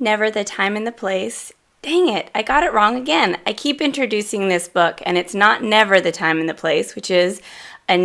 Never the Time and the Place. Dang it, I got it wrong again. I keep introducing this book, and it's not Never the Time and the Place, which is a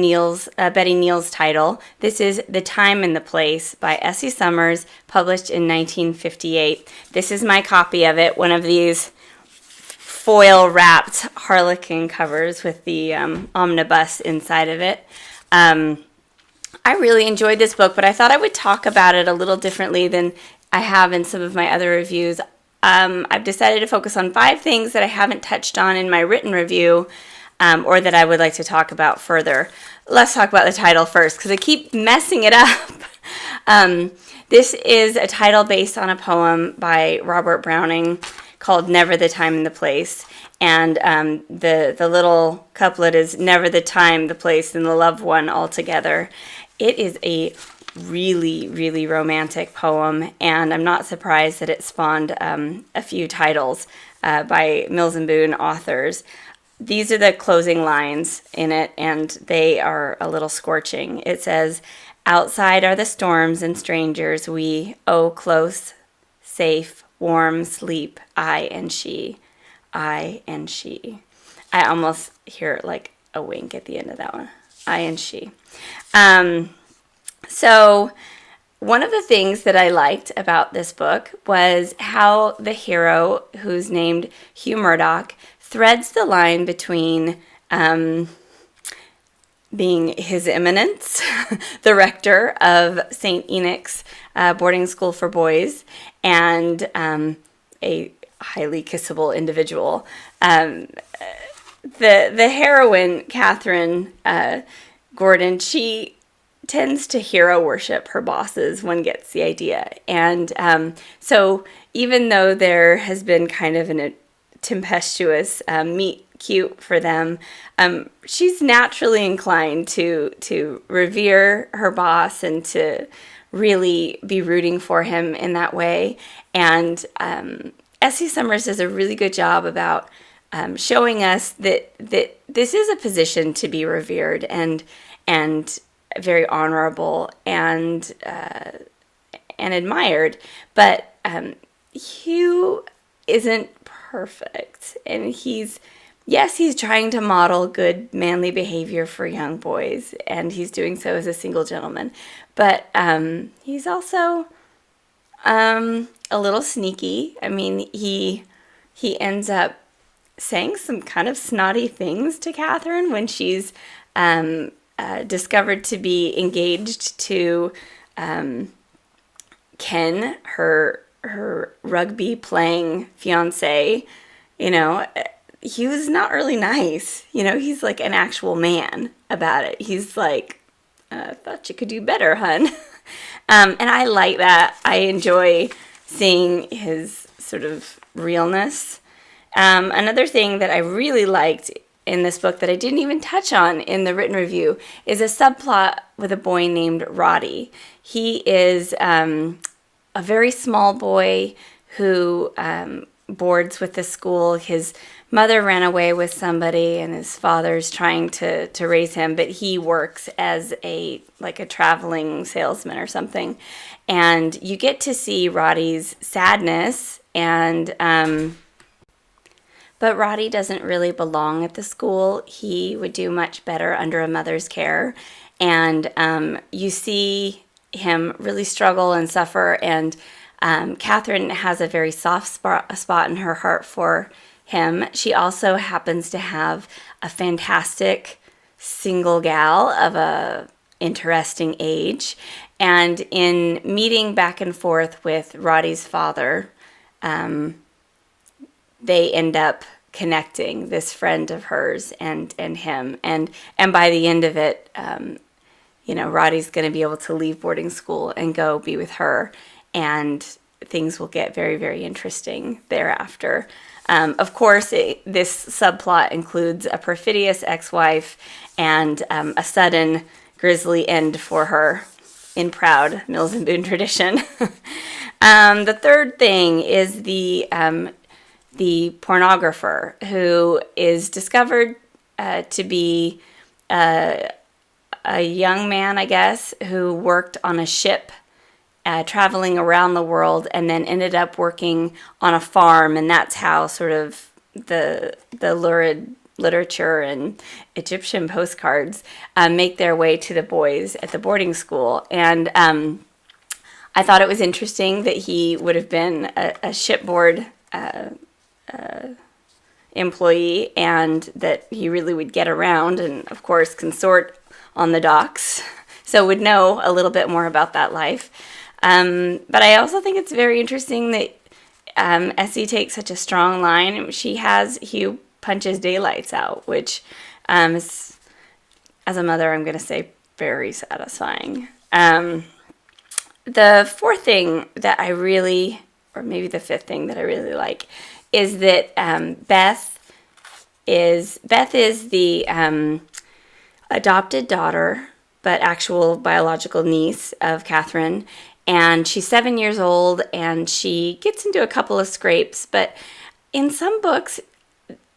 Betty Neal's title. This is The Time and the Place by Essie Summers, published in 1958. This is my copy of it, one of these foil-wrapped Harlequin covers with the omnibus inside of it. I really enjoyed this book, but I thought I would talk about it a little differently than I have in some of my other reviews. I've decided to focus on 5 things that I haven't touched on in my written review, or that I would like to talk about further. Let's talk about the title first, because I keep messing it up. This is a title based on a poem by Robert Browning called Never the Time and the Place. And the little couplet is never the time, the place, and the loved one all together. It is a really, really romantic poem, and I'm not surprised that it spawned a few titles by Mills and Boon authors. These are the closing lines in it, and they are a little scorching. It says, "Outside are the storms and strangers, we, oh, close, safe, warm sleep, I and she, I and she." I almost hear like a wink at the end of that one. I and she. So one of the things that I liked about this book was how the hero, who's named Hugh Murdoch, threads the line between being His Eminence, the rector of St. Enoch's boarding school for boys, and a highly kissable individual. The heroine, Catherine Gordon, she tends to hero worship her bosses, one gets the idea. And so even though there has been kind of a tempestuous meet cute for them, she's naturally inclined to revere her boss and to really be rooting for him in that way. And Essie Summers does a really good job about showing us that this is a position to be revered and very honorable and admired. But Hugh isn't perfect, and he's trying to model good manly behavior for young boys, and he's doing so as a single gentleman. But he's also a little sneaky. I mean, he ends up saying some kind of snotty things to Catherine when she's discovered to be engaged to Ken, her rugby playing fiance. You know, he was not really nice. You know, he's like an actual man about it. He's like, thought you could do better, hun. And I like that. I enjoy seeing his sort of realness. Another thing that I really liked in this book that I didn't even touch on in the written review is a subplot with a boy named Roddy. He is a very small boy who boards with the school. His mother ran away with somebody, and his father's trying to raise him, but he works as a traveling salesman or something. And you get to see Roddy's sadness, and but Roddy doesn't really belong at the school. He would do much better under a mother's care. And you see him really struggle and suffer. And Catherine has a very soft spot in her heart for him. She also happens to have a fantastic single gal of a interesting age. And in meeting back and forth with Roddy's father, they end up connecting, this friend of hers and him. And by the end of it, Roddy's going to be able to leave boarding school and go be with her. And things will get very, very interesting thereafter. Of course, this subplot includes a perfidious ex-wife and a sudden grisly end for her in proud Mills and Boon tradition. The third thing is the pornographer who is discovered to be a young man, I guess, who worked on a ship traveling around the world, and then ended up working on a farm, and that's how sort of the lurid literature and Egyptian postcards make their way to the boys at the boarding school. And I thought it was interesting that he would have been a shipboard employee, and that he really would get around and, of course, consort on the docks. So would know a little bit more about that life. But I also think it's very interesting that Essie takes such a strong line. She has Hugh punch his daylights out, which is, as a mother, I'm going to say very satisfying. The fourth thing that I really, or maybe the fifth thing that I really like, is that Beth is the adopted daughter, but actual biological niece of Catherine. And she's 7 years old, and she gets into a couple of scrapes. But in some books,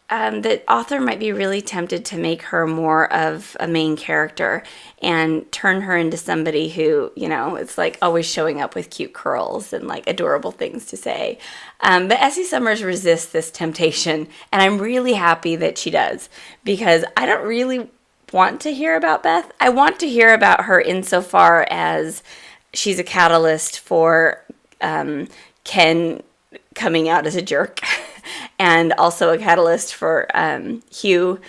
the author might be really tempted to make her more of a main character and turn her into somebody who, it's like always showing up with cute curls and like adorable things to say. But Essie Summers resists this temptation, and I'm really happy that she does, because I don't really want to hear about Beth. I want to hear about her insofar as she's a catalyst for Ken coming out as a jerk. And also a catalyst for Hugh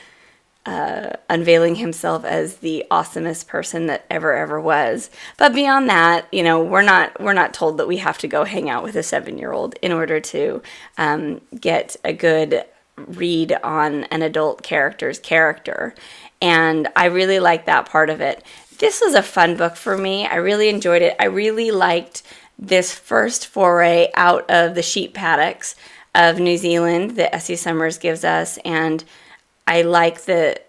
unveiling himself as the awesomest person that ever was. But beyond that, we're not told that we have to go hang out with a 7-year-old in order to get a good read on an adult character's character. And I really like that part of it. This was a fun book for me. I really enjoyed it. I really liked this first foray out of the sheep paddocks of New Zealand that Essie Summers gives us, and I like the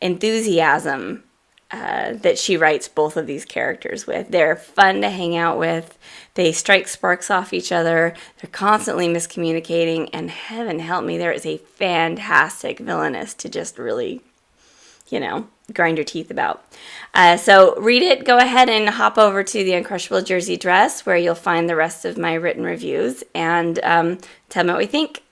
enthusiasm that she writes both of these characters with. They're fun to hang out with. They strike sparks off each other. They're constantly miscommunicating, and heaven help me, there is a fantastic villainess to just really, grind your teeth about. So read it. Go ahead and hop over to the Uncrushable Jersey Dress, where you'll find the rest of my written reviews, and tell me what we think.